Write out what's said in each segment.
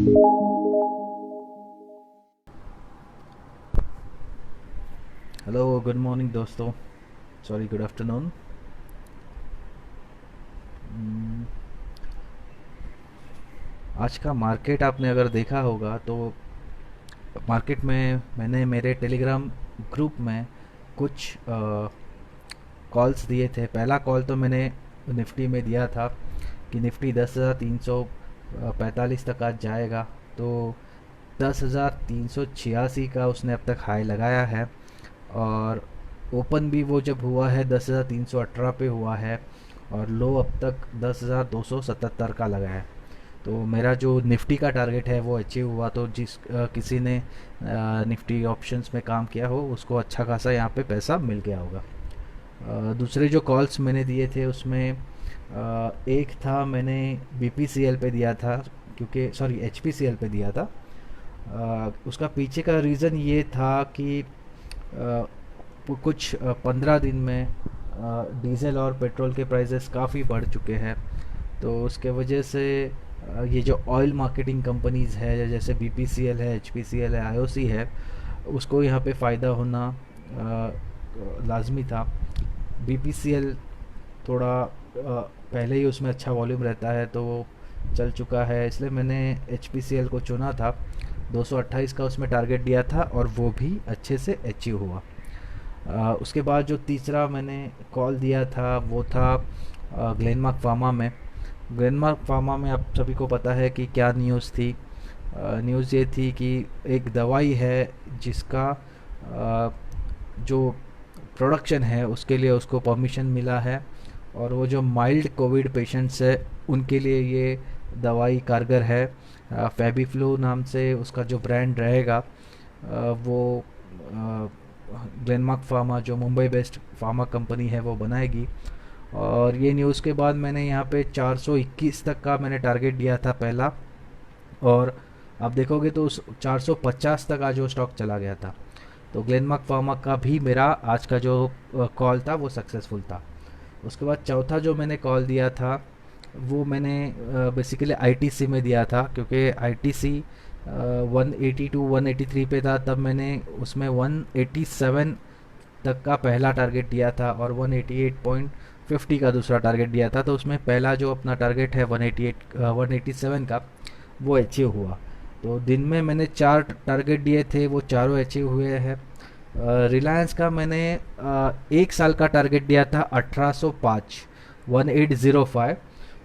Hello, good morning दोस्तों। Sorry, good afternoon. आज का मार्केट आपने अगर देखा होगा तो मार्केट में मैंने मेरे टेलीग्राम ग्रुप में कुछ कॉल्स दिए थे। पहला कॉल तो मैंने निफ्टी में दिया था कि निफ्टी 10,345 तक आज जाएगा। तो 10,386 का उसने अब तक हाई लगाया है, और ओपन भी वो जब हुआ है 10,318 पे हुआ है, और लो अब तक 10,277 का लगा है। तो मेरा जो निफ्टी का टारगेट है वो अचीव हुआ। तो किसी ने निफ्टी ऑप्शंस में काम किया हो उसको अच्छा खासा यहाँ पे पैसा मिल गया होगा। दूसरे जो कॉल्स मैंने दिए थे उसमें एक था, मैंने बीपीसीएल पे दिया था, क्योंकि सॉरी एचपीसीएल पे दिया था। उसका पीछे का रीज़न ये था कि कुछ 15 दिन में डीज़ल और पेट्रोल के प्राइसेस काफ़ी बढ़ चुके हैं। तो उसके वजह से ये जो ऑयल मार्केटिंग कंपनीज़ है, जैसे बीपीसीएल है, एचपीसीएल है, आईओसी है, उसको यहाँ पे फ़ायदा होना लाजमी था। बीपीसीएल थोड़ा पहले ही उसमें अच्छा वॉल्यूम रहता है तो वो चल चुका है, इसलिए मैंने एचपीसीएल को चुना था। 228 का उसमें टारगेट दिया था और वो भी अच्छे से अचीव हुआ। उसके बाद जो तीसरा मैंने कॉल दिया था वो था ग्लेनमार्क फार्मा में। ग्लेनमार्क फार्मा में आप सभी को पता है कि क्या न्यूज़ थी। न्यूज़ ये थी कि एक दवाई है जिसका जो प्रोडक्शन है उसके लिए उसको परमिशन मिला है, और वो जो माइल्ड कोविड पेशेंट्स है उनके लिए ये दवाई कारगर है। फेबिफ्लू नाम से उसका जो ब्रांड रहेगा, वो ग्लेनमार्क फार्मा जो मुंबई बेस्ड फार्मा कंपनी है वो बनाएगी। और ये न्यूज़ के बाद मैंने यहाँ पे 421 तक का मैंने टारगेट दिया था पहला, और आप देखोगे तो उस 450 तक आज वो स्टॉक चला गया था। तो ग्लेनमार्क फार्मा का भी मेरा आज का जो कॉल था वो सक्सेसफुल था। उसके बाद चौथा जो मैंने कॉल दिया था वो मैंने बेसिकली आईटीसी में दिया था, क्योंकि आईटीसी 180 टू 183 पे था। तब मैंने उसमें 187 तक का पहला टारगेट दिया था और 188.50 का दूसरा टारगेट दिया था। तो उसमें पहला जो अपना टारगेट है 187 का वो अचीव हुआ। तो दिन में मैंने 4 टारगेट दिए थे, वो चारों अचीव हुए हैं। रिलायंस का मैंने 1 साल का टारगेट दिया था 1805, 1805।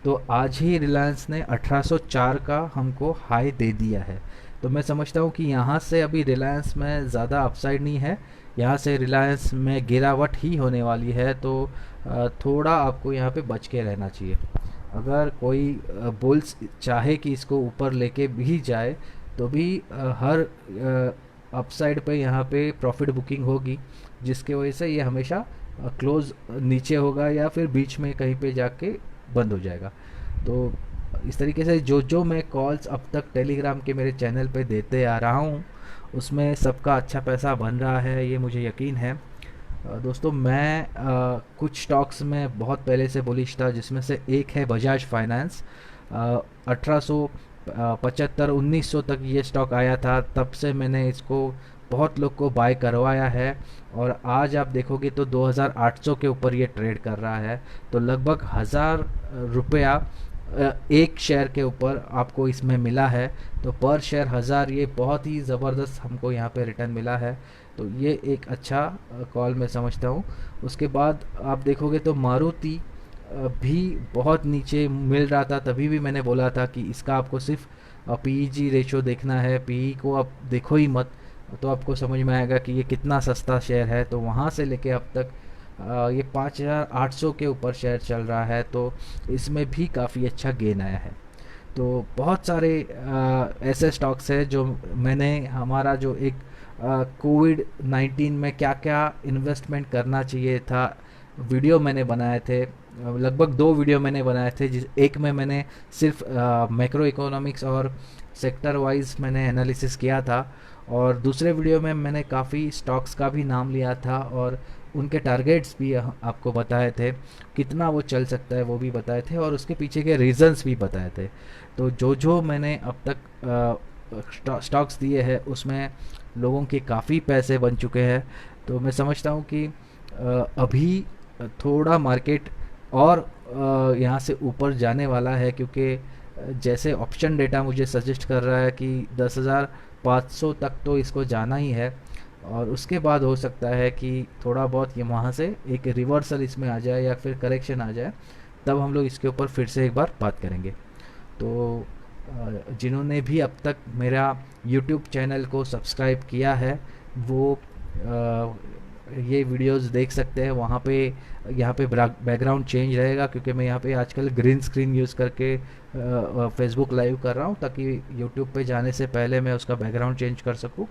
तो आज ही रिलायंस ने 1804 का हमको हाई दे दिया है। तो मैं समझता हूँ कि यहाँ से अभी रिलायंस में ज़्यादा अपसाइड नहीं है, यहाँ से रिलायंस में गिरावट ही होने वाली है। तो थोड़ा आपको यहाँ पे बच के रहना चाहिए। अगर कोई बुल्स चाहे कि इसको ऊपर लेके भी जाए तो भी हर अपसाइड पे यहाँ पे प्रॉफिट बुकिंग होगी, जिसके वजह से ये हमेशा क्लोज नीचे होगा या फिर बीच में कहीं पे जाके बंद हो जाएगा। तो इस तरीके से जो जो मैं कॉल्स अब तक टेलीग्राम के मेरे चैनल पे देते आ रहा हूँ उसमें सबका अच्छा पैसा बन रहा है, ये मुझे यकीन है। दोस्तों, मैं कुछ स्टॉक्स में बहुत पहले से बुलिश था, जिसमें से एक है बजाज फाइनेंस। 1875 1900 तक ये स्टॉक आया था, तब से मैंने इसको बहुत लोग को बाय करवाया है, और आज आप देखोगे तो 2800 के ऊपर ये ट्रेड कर रहा है। तो लगभग 1000 रुपया एक शेयर के ऊपर आपको इसमें मिला है। तो पर शेयर 1000, ये बहुत ही ज़बरदस्त हमको यहाँ पे रिटर्न मिला है। तो ये एक अच्छा कॉल मैं समझता हूँ। उसके बाद आप देखोगे तो मारुति भी बहुत नीचे मिल रहा था, तभी भी मैंने बोला था कि इसका आपको सिर्फ पीईजी रेशो देखना है, पीई को आप देखो ही मत, तो आपको समझ में आएगा कि ये कितना सस्ता शेयर है। तो वहाँ से लेके अब तक ये 5800 के ऊपर शेयर चल रहा है, तो इसमें भी काफ़ी अच्छा गेन आया है। तो बहुत सारे ऐसे स्टॉक्स हैं जो मैंने, हमारा जो एक कोविड 19 में क्या क्या इन्वेस्टमेंट करना चाहिए था, वीडियो मैंने बनाए थे। लगभग 2 वीडियो मैंने बनाए थे, जिस एक में मैंने सिर्फ मैक्रो इकोनॉमिक्स और सेक्टर वाइज मैंने एनालिसिस किया था, और दूसरे वीडियो में मैंने काफ़ी स्टॉक्स का भी नाम लिया था और उनके टारगेट्स भी आपको बताए थे, कितना वो चल सकता है वो भी बताए थे, और उसके पीछे के रीज़न्स भी बताए थे। तो जो जो मैंने अब तक स्टॉक्स दिए हैं उसमें लोगों के काफ़ी पैसे बन चुके हैं। तो मैं समझता हूँ कि अभी थोड़ा मार्केट और यहाँ से ऊपर जाने वाला है, क्योंकि जैसे ऑप्शन डेटा मुझे सजेस्ट कर रहा है कि 10,500 तक तो इसको जाना ही है, और उसके बाद हो सकता है कि थोड़ा बहुत ये वहाँ से एक रिवर्सल इसमें आ जाए या फिर करेक्शन आ जाए, तब हम लोग इसके ऊपर फिर से एक बार बात करेंगे। तो जिन्होंने भी अब तक मेरा यूट्यूब चैनल को सब्सक्राइब किया है वो ये वीडियोस देख सकते हैं। वहाँ पे यहाँ पे बैकग्राउंड चेंज रहेगा, क्योंकि मैं यहाँ पे आजकल ग्रीन स्क्रीन यूज़ करके फेसबुक लाइव कर रहा हूँ, ताकि यूट्यूब पे जाने से पहले मैं उसका बैकग्राउंड चेंज कर सकूँ।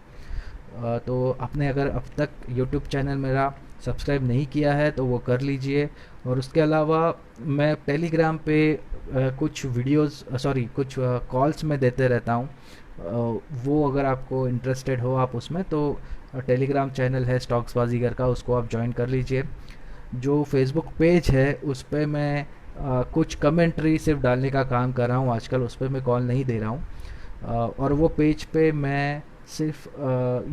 तो आपने अगर अब तक यूट्यूब चैनल मेरा सब्सक्राइब नहीं किया है तो वो कर लीजिए। और उसके अलावा मैं टेलीग्राम पे कुछ वीडियोस सॉरी कुछ कॉल्स में देते रहता हूँ। वो अगर आपको इंटरेस्टेड हो आप उसमें, तो टेलीग्राम चैनल है स्टॉक्स बाजीगर का, उसको आप ज्वाइन कर लीजिए। जो फेसबुक पेज है उस पे मैं कुछ कमेंट्री सिर्फ डालने का काम कर रहा हूँ आजकल, उस पर मैं कॉल नहीं दे रहा हूँ। और वो पेज पे मैं सिर्फ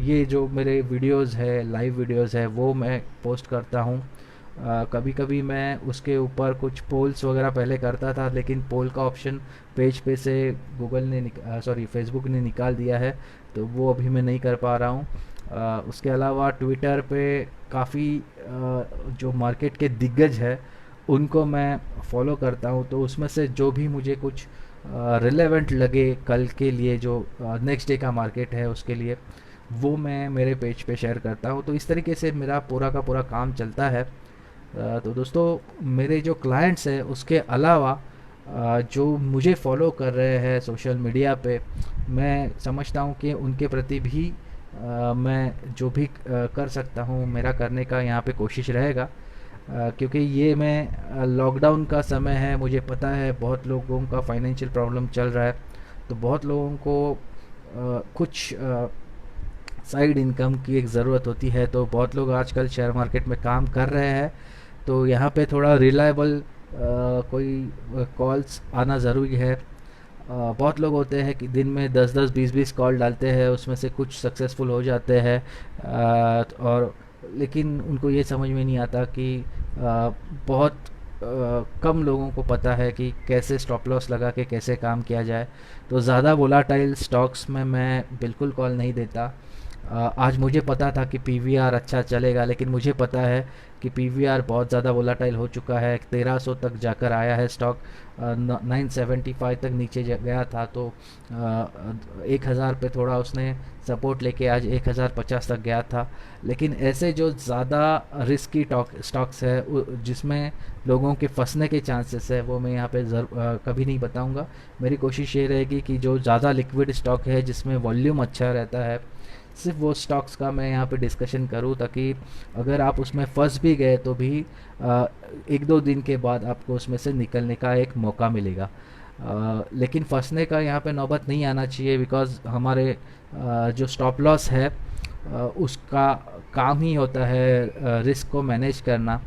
ये जो मेरे वीडियोस है, लाइव वीडियोस है, वो मैं पोस्ट करता हूँ। कभी कभी मैं उसके ऊपर कुछ पोल्स वगैरह पहले करता था, लेकिन पोल का ऑप्शन पेज पे से गूगल ने सॉरी फेसबुक ने निकाल दिया है, तो वो अभी मैं नहीं कर पा रहा हूँ। उसके अलावा ट्विटर पे काफ़ी जो मार्केट के दिग्गज है उनको मैं फॉलो करता हूँ, तो उसमें से जो भी मुझे कुछ रिलेवेंट लगे कल के लिए, जो नेक्स्ट डे का मार्केट है उसके लिए, वो मैं मेरे पेज पे शेयर करता हूँ। तो इस तरीके से मेरा पूरा का पूरा काम चलता है। तो दोस्तों, मेरे जो क्लाइंट्स हैं उसके अलावा जो मुझे फॉलो कर रहे हैं सोशल मीडिया पे, मैं समझता हूँ कि उनके प्रति भी मैं जो भी कर सकता हूँ मेरा करने का यहाँ पे कोशिश रहेगा। क्योंकि ये मैं लॉकडाउन का समय है, मुझे पता है बहुत लोगों का फाइनेंशियल प्रॉब्लम चल रहा है, तो बहुत लोगों को कुछ साइड इनकम की एक ज़रूरत होती है, तो बहुत लोग आजकल शेयर मार्केट में काम कर रहे हैं। तो यहाँ पे थोड़ा रिलायबल कोई कॉल्स आना ज़रूरी है। बहुत लोग होते हैं कि दिन में 10-10 20-20 कॉल डालते हैं, उसमें से कुछ सक्सेसफुल हो जाते हैं, और लेकिन उनको ये समझ में नहीं आता कि बहुत कम लोगों को पता है कि कैसे स्टॉप लॉस लगा के कैसे काम किया जाए। तो ज़्यादा वोलाटाइल स्टॉक्स में मैं बिल्कुल कॉल नहीं देता। आज मुझे पता था कि पीवीआर अच्छा चलेगा, लेकिन मुझे पता है कि पीवीआर बहुत ज़्यादा वोलाटाइल हो चुका है, 1300 तक जाकर आया है स्टॉक, 975 तक नीचे गया था, तो 1000 पे थोड़ा उसने सपोर्ट लेके आज 1050 तक गया था। लेकिन ऐसे जो ज़्यादा रिस्की स्टॉक्स है जिसमें लोगों के फंसने के चांसेस है, वो मैं यहाँ पे कभी नहीं बताऊँगा। मेरी कोशिश ये रहेगी कि जो ज़्यादा लिक्विड स्टॉक है जिसमें वॉल्यूम अच्छा रहता है, सिर्फ वो स्टॉक्स का मैं यहाँ पे डिस्कशन करूँ, ताकि अगर आप उसमें फंस भी गए तो भी 1-2 दिन के बाद आपको उसमें से निकलने का एक मौका मिलेगा। लेकिन फंसने का यहाँ पे नौबत नहीं आना चाहिए, बिकॉज़ हमारे जो स्टॉप लॉस है उसका काम ही होता है रिस्क को मैनेज करना।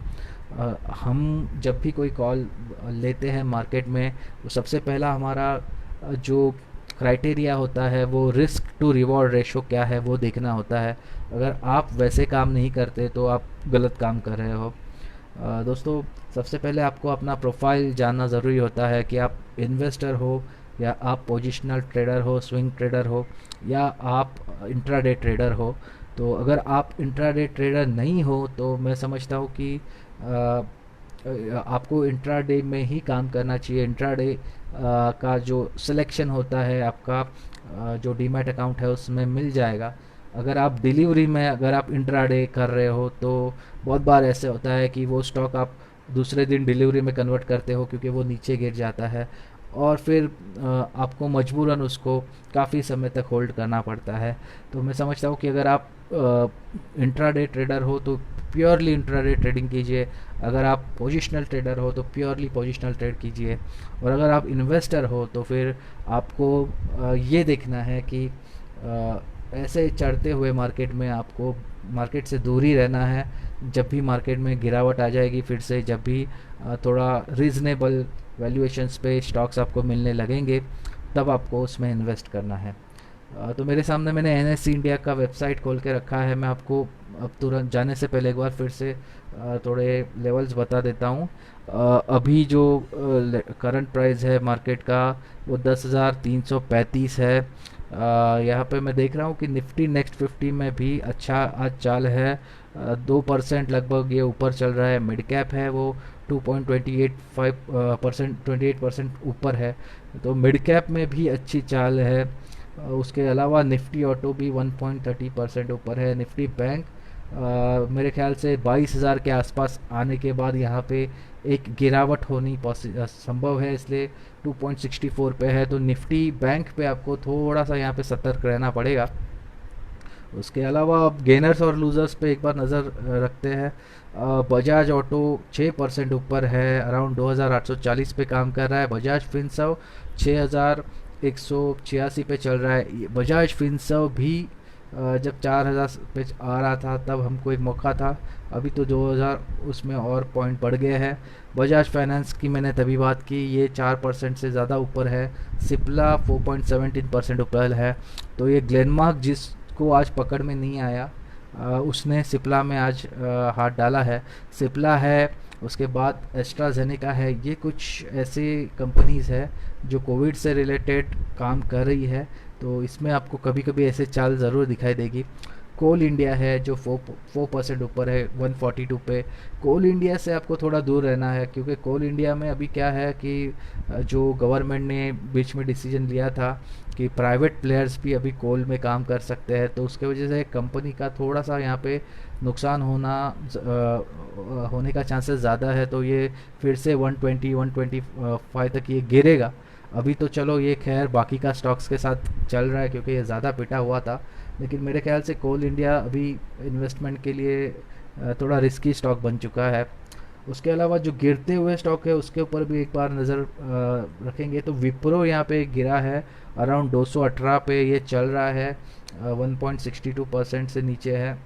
हम जब भी कोई कॉल लेते हैं मार्केट में, तो सबसे पहला हमारा जो क्राइटेरिया होता है वो रिस्क टू रिवॉर्ड रेशो क्या है वो देखना होता है। अगर आप वैसे काम नहीं करते तो आप गलत काम कर रहे हो। दोस्तों, सबसे पहले आपको अपना प्रोफाइल जानना ज़रूरी होता है कि आप इन्वेस्टर हो, या आप पोजिशनल ट्रेडर हो, स्विंग ट्रेडर हो, या आप इंट्राडे ट्रेडर हो। तो अगर आप इंट्राडे ट्रेडर नहीं हो तो मैं समझता हूँ कि आपको इंट्राडे में ही काम करना चाहिए। इंट्राडे का जो सिलेक्शन होता है आपका जो डीमैट अकाउंट है उसमें मिल जाएगा। अगर आप डिलीवरी में अगर आप इंट्राडे कर रहे हो तो बहुत बार ऐसे होता है कि वो स्टॉक आप दूसरे दिन डिलीवरी में कन्वर्ट करते हो, क्योंकि वो नीचे गिर जाता है, और फिर आपको मजबूरन उसको काफ़ी समय तक होल्ड करना पड़ता है। तो मैं समझता हूँ कि अगर आप इंट्राडे ट्रेडर हो तो प्योरली इंट्राडे ट्रेडिंग कीजिए। अगर आप पोजिशनल ट्रेडर हो तो प्योरली पोजिशनल ट्रेड कीजिए। और अगर आप इन्वेस्टर हो तो फिर आपको ये देखना है कि ऐसे चढ़ते हुए मार्केट में आपको मार्केट से दूर ही रहना है। जब भी मार्केट में गिरावट आ जाएगी फिर से, जब भी थोड़ा रीज़नेबल वैल्यूएशंस पे स्टॉक्स आपको मिलने लगेंगे, तब आपको उसमें इन्वेस्ट करना है। तो मेरे सामने मैंने एनएससी इंडिया का वेबसाइट खोल के रखा है। मैं आपको अब तुरंत जाने से पहले एक बार फिर से थोड़े लेवल्स बता देता हूँ। अभी जो करंट प्राइस है मार्केट का वो 10,335 है। यहाँ पे मैं देख रहा हूँ कि निफ्टी नेक्स्ट 50 में भी अच्छा आज चाल है। 2% लगभग ये ऊपर चल रहा है। मिड कैप है वो 2.28% 28% ऊपर है। तो मिड कैप में भी अच्छी चाल है। उसके अलावा निफ्टी ऑटो भी 1.30% ऊपर है। निफ्टी बैंक मेरे ख्याल से 22,000 के आसपास आने के बाद यहाँ पे एक गिरावट होनी संभव है, इसलिए 2.64 पे है। तो निफ्टी बैंक पे आपको थोड़ा सा यहाँ पे सतर्क रहना पड़ेगा। उसके अलावा अब गेनर्स और लूजर्स पे एक बार नज़र रखते हैं। बजाज ऑटो 6% ऊपर है, अराउंड 2,840 पे काम कर रहा है। बजाज फिनसर्व 6,186 पे चल रहा है। बजाज फिनसर्व भी जब 4,000 पे आ रहा था तब हमको एक मौका था। अभी तो 2,000 उसमें और पॉइंट बढ़ गए हैं। बजाज फाइनेंस की मैंने तभी बात की, ये 4% से ज़्यादा ऊपर है। सिप्ला 4.17% ऊपर है। तो ये ग्लेनमार्क जिसको आज पकड़ में नहीं आया, उसने सिप्ला में आज हाथ डाला है। सिप्ला है, उसके बाद एस्ट्राजेनेका है। ये कुछ ऐसे कंपनीज़ है जो कोविड से रिलेटेड काम कर रही है, तो इसमें आपको कभी कभी ऐसे चाल ज़रूर दिखाई देगी। कोल इंडिया है जो 4% ऊपर है 142 पे। कोल इंडिया से आपको थोड़ा दूर रहना है, क्योंकि कोल इंडिया में अभी क्या है कि जो गवर्नमेंट ने बीच में डिसीजन लिया था कि प्राइवेट प्लेयर्स भी अभी कोल में काम कर सकते हैं, तो उसके वजह से कंपनी का थोड़ा सा यहाँ पे नुकसान होने का चांसेस ज़्यादा है। तो ये फिर से 120 125 तक ये गिरेगा। अभी तो चलो ये खैर बाकी का स्टॉक्स के साथ चल रहा है क्योंकि ये ज़्यादा पिटा हुआ था, लेकिन मेरे ख्याल से कोल इंडिया अभी इन्वेस्टमेंट के लिए थोड़ा रिस्की स्टॉक बन चुका है। उसके अलावा जो गिरते हुए स्टॉक है उसके ऊपर भी एक बार नज़र रखेंगे तो विप्रो यहाँ पे गिरा है, अराउंड 218 पे ये चल रहा है। 1.62% से नीचे है।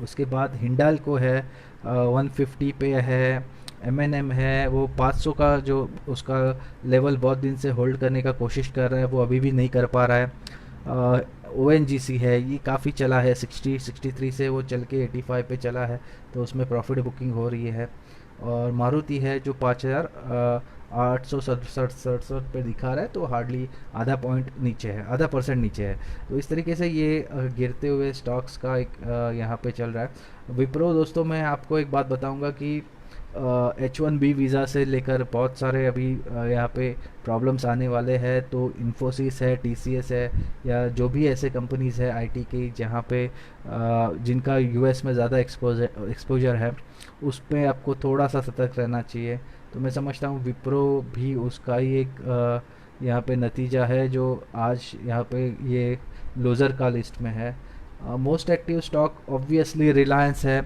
उसके बाद हिंडाल्को है 150 पे है। एम है वो 500 का जो उसका लेवल बहुत दिन से होल्ड करने का कोशिश कर रहा है, वो अभी भी नहीं कर पा रहा है। ओ एन जी सी है, ये काफ़ी चला है 63 से वो चल के 85 पे चला है, तो उसमें प्रॉफिट बुकिंग हो रही है। और मारुति है जो 5,867 पे दिखा रहा है, तो हार्डली आधा पॉइंट नीचे है, आधा परसेंट नीचे है। तो इस तरीके से ये गिरते हुए स्टॉक्स का एक यहाँ पे चल रहा है। विप्रो दोस्तों मैं आपको एक बात बताऊंगा कि H1B वीज़ा से लेकर बहुत सारे अभी यहाँ पे प्रॉब्लम्स आने वाले हैं। तो इन्फोसिस है, TCS है, या जो भी ऐसे कंपनीज़ है आईटी की जहाँ पे जिनका यूएस में ज़्यादा एक्सपोजर है, उस पे आपको थोड़ा सा सतर्क रहना चाहिए। तो मैं समझता हूँ विप्रो भी उसका ही एक यहाँ पे नतीजा है जो आज यहाँ पे ये लूज़र का लिस्ट में है। Most active stock obviously Reliance है।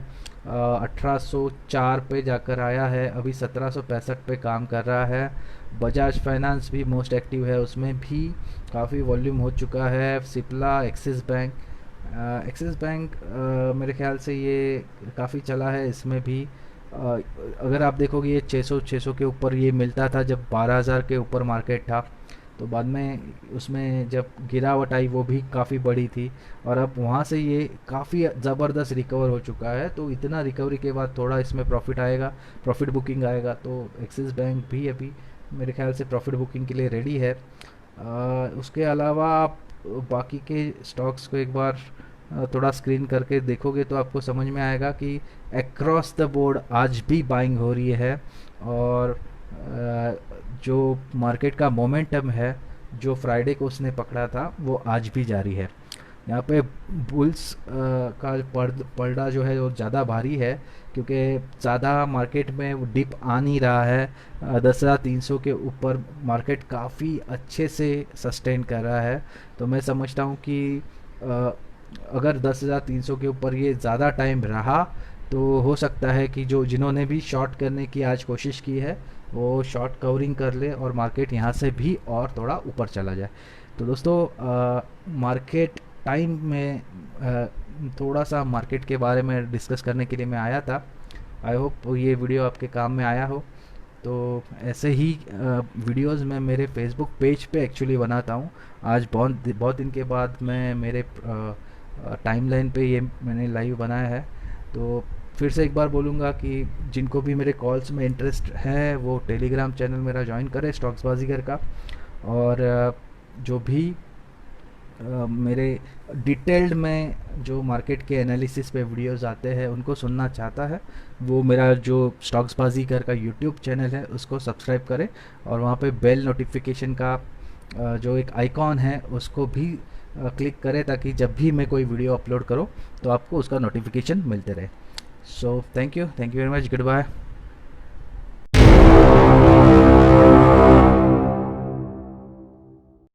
1804 पे जाकर आया है, अभी 1765 पे काम कर रहा है। बजाज फाइनेंस भी मोस्ट एक्टिव है, उसमें भी काफ़ी वॉल्यूम हो चुका है। सिप्ला, एक्सिस बैंक मेरे ख्याल से ये काफ़ी चला है, इसमें भी अगर आप देखोगे ये 600 के ऊपर ये मिलता था जब 12,000 के ऊपर मार्केट था। तो बाद में उसमें जब गिरावट आई वो भी काफ़ी बड़ी थी, और अब वहाँ से ये काफ़ी ज़बरदस्त रिकवर हो चुका है। तो इतना रिकवरी के बाद थोड़ा इसमें प्रॉफिट आएगा, प्रॉफिट बुकिंग आएगा। तो एक्सिस बैंक भी अभी मेरे ख्याल से प्रॉफिट बुकिंग के लिए रेडी है। उसके अलावा आप बाकी के स्टॉक्स को एक बार थोड़ा स्क्रीन करके देखोगे तो आपको समझ में आएगा कि अक्रॉस द बोर्ड आज भी बाइंग हो रही है। और जो मार्केट का मोमेंटम है जो फ्राइडे को उसने पकड़ा था वो आज भी जारी है। यहाँ पे बुल्स का पलड़ा जो है वो ज़्यादा भारी है, क्योंकि ज़्यादा मार्केट में डिप आ नहीं रहा है। 10,300 के ऊपर मार्केट काफ़ी अच्छे से सस्टेन कर रहा है। तो मैं समझता हूँ कि अगर 10,300 के ऊपर ये ज़्यादा टाइम रहा तो हो सकता है कि जो जिन्होंने भी शॉर्ट करने की आज कोशिश की है वो शॉर्ट कवरिंग कर ले और मार्केट यहाँ से भी और थोड़ा ऊपर चला जाए। तो दोस्तों मार्केट टाइम में थोड़ा सा मार्केट के बारे में डिस्कस करने के लिए मैं आया था। आई होप ये वीडियो आपके काम में आया हो। तो ऐसे ही वीडियोस मैं मेरे फेसबुक पेज पे एक्चुअली बनाता हूँ। आज बहुत बहुत दिन के बाद मैं मेरे टाइमलाइन पे ये मैंने लाइव बनाया है। तो फिर से एक बार बोलूँगा कि जिनको भी मेरे कॉल्स में इंटरेस्ट है वो टेलीग्राम चैनल मेरा ज्वाइन करें, स्टॉक्स बाजीगर का। और जो भी मेरे डिटेल्ड में जो मार्केट के एनालिसिस पे वीडियोस आते हैं उनको सुनना चाहता है, वो मेरा जो स्टॉक्स बाजीगर का यूट्यूब चैनल है उसको सब्सक्राइब करें। और वहाँ पे बेल नोटिफिकेशन का जो एक आइकॉन है उसको भी क्लिक करें, ताकि जब भी मैं कोई वीडियो अपलोड करूँ तो आपको उसका नोटिफिकेशन मिलते रहे। So thank you very much, good bye.